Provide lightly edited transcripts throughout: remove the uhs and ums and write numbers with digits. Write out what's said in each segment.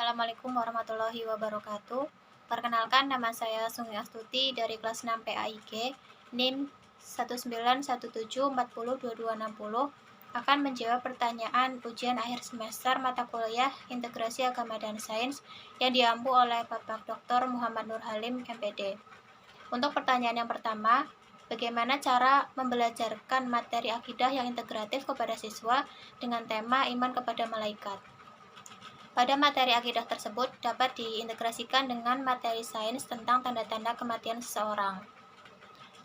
Assalamualaikum warahmatullahi wabarakatuh. Perkenalkan, nama saya Sumi Astuti dari kelas 6 PAIG, NIM 19174022260, akan menjawab pertanyaan ujian akhir semester mata kuliah Integrasi Agama dan Sains yang diampu oleh Bapak Dr. Muhammad Nur Halim, MPD. Untuk pertanyaan yang pertama, bagaimana cara membelajarkan materi akidah yang integratif kepada siswa dengan tema iman kepada malaikat? Pada materi akidah tersebut dapat diintegrasikan dengan materi sains tentang tanda-tanda kematian seseorang.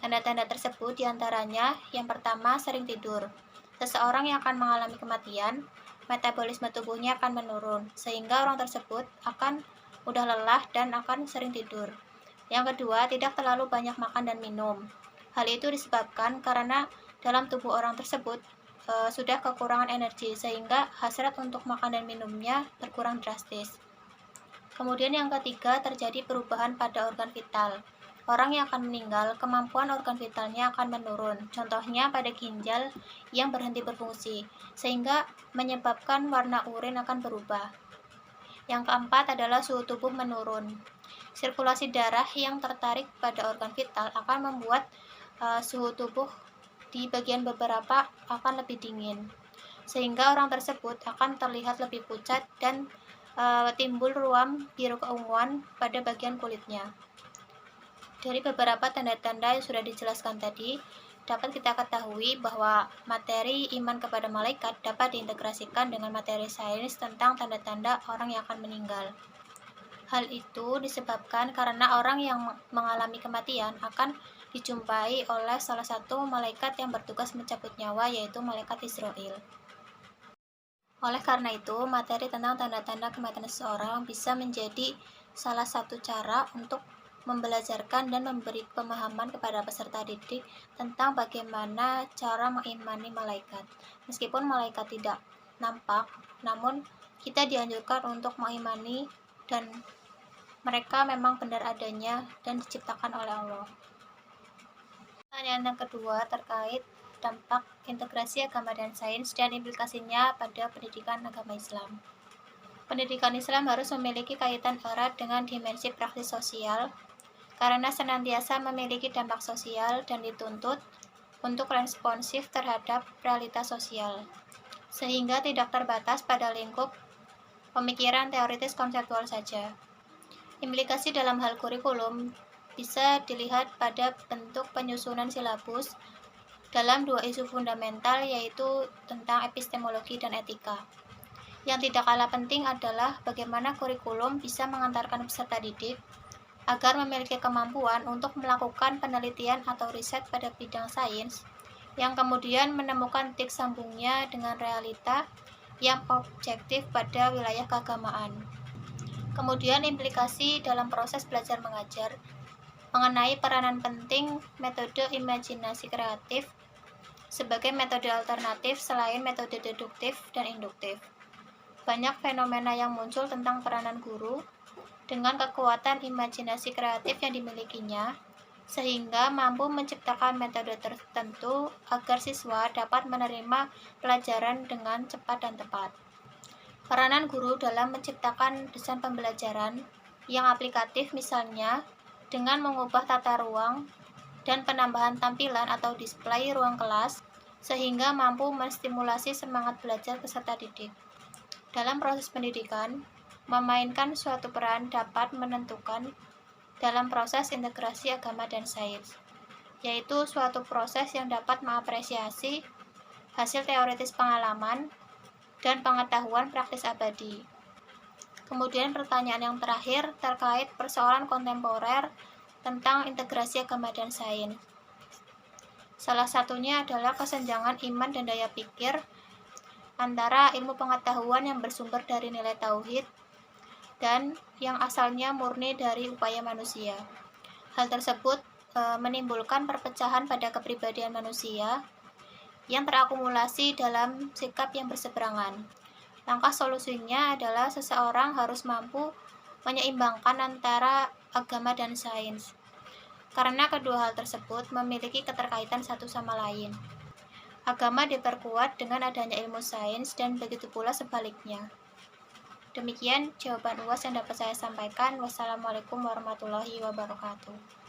Tanda-tanda tersebut diantaranya, yang pertama, sering tidur. Seseorang yang akan mengalami kematian, metabolisme tubuhnya akan menurun, sehingga orang tersebut akan mudah lelah dan akan sering tidur. Yang kedua, tidak terlalu banyak makan dan minum. Hal itu disebabkan karena dalam tubuh orang tersebut sudah kekurangan energi, sehingga hasrat untuk makan dan minumnya berkurang drastis. Kemudian yang ketiga, terjadi perubahan pada organ vital. Orang yang akan meninggal, kemampuan organ vitalnya akan menurun, contohnya pada ginjal yang berhenti berfungsi, sehingga menyebabkan warna urin akan berubah. Yang keempat adalah suhu tubuh menurun. Sirkulasi darah yang tertarik pada organ vital akan membuat suhu tubuh di bagian beberapa akan lebih dingin, sehingga orang tersebut akan terlihat lebih pucat dan timbul ruam biru keunguan pada bagian kulitnya. Dari beberapa tanda-tanda yang sudah dijelaskan tadi, dapat kita ketahui bahwa materi iman kepada malaikat dapat diintegrasikan dengan materi sains tentang tanda-tanda orang yang akan meninggal. Hal itu disebabkan karena orang yang mengalami kematian akan dijumpai oleh salah satu malaikat yang bertugas mencabut nyawa, yaitu malaikat Israel. Oleh karena itu, materi tentang tanda-tanda kematian seseorang bisa menjadi salah satu cara untuk membelajarkan dan memberi pemahaman kepada peserta didik tentang bagaimana cara mengimani malaikat. Meskipun malaikat tidak nampak, namun kita dianjurkan untuk mengimani dan mereka memang benar adanya dan diciptakan oleh Allah. Pertanyaan yang kedua terkait dampak integrasi agama dan sains dan implikasinya pada pendidikan agama Islam. Pendidikan Islam harus memiliki kaitan erat dengan dimensi praktis sosial, karena senantiasa memiliki dampak sosial dan dituntut untuk responsif terhadap realitas sosial, sehingga tidak terbatas pada lingkup pemikiran teoritis konseptual saja. Implikasi dalam hal kurikulum bisa dilihat pada bentuk penyusunan silabus dalam dua isu fundamental, yaitu tentang epistemologi dan etika. Yang tidak kalah penting adalah bagaimana kurikulum bisa mengantarkan peserta didik agar memiliki kemampuan untuk melakukan penelitian atau riset pada bidang sains, yang kemudian menemukan titik sambungnya dengan realita yang objektif pada wilayah keagamaan. Kemudian implikasi dalam proses belajar mengajar mengenai peranan penting metode imajinasi kreatif sebagai metode alternatif selain metode deduktif dan induktif. Banyak fenomena yang muncul tentang peranan guru dengan kekuatan imajinasi kreatif yang dimilikinya, sehingga mampu menciptakan metode tertentu agar siswa dapat menerima pelajaran dengan cepat dan tepat. Peranan guru dalam menciptakan desain pembelajaran yang aplikatif, misalnya dengan mengubah tata ruang dan penambahan tampilan atau display ruang kelas, sehingga mampu menstimulasi semangat belajar peserta didik. Dalam proses pendidikan, memainkan suatu peran dapat menentukan dalam proses integrasi agama dan sains, yaitu suatu proses yang dapat mengapresiasi hasil teoritis pengalaman dan pengetahuan praktis abadi. Kemudian pertanyaan yang terakhir terkait persoalan kontemporer tentang integrasi agama dan sains. Salah satunya adalah kesenjangan iman dan daya pikir antara ilmu pengetahuan yang bersumber dari nilai tauhid dan yang asalnya murni dari upaya manusia. Hal tersebut menimbulkan perpecahan pada kepribadian manusia yang terakumulasi dalam sikap yang berseberangan. Langkah solusinya adalah seseorang harus mampu menyeimbangkan antara agama dan sains, karena kedua hal tersebut memiliki keterkaitan satu sama lain. Agama diperkuat dengan adanya ilmu sains dan begitu pula sebaliknya. Demikian jawaban UAS yang dapat saya sampaikan. Wassalamualaikum warahmatullahi wabarakatuh.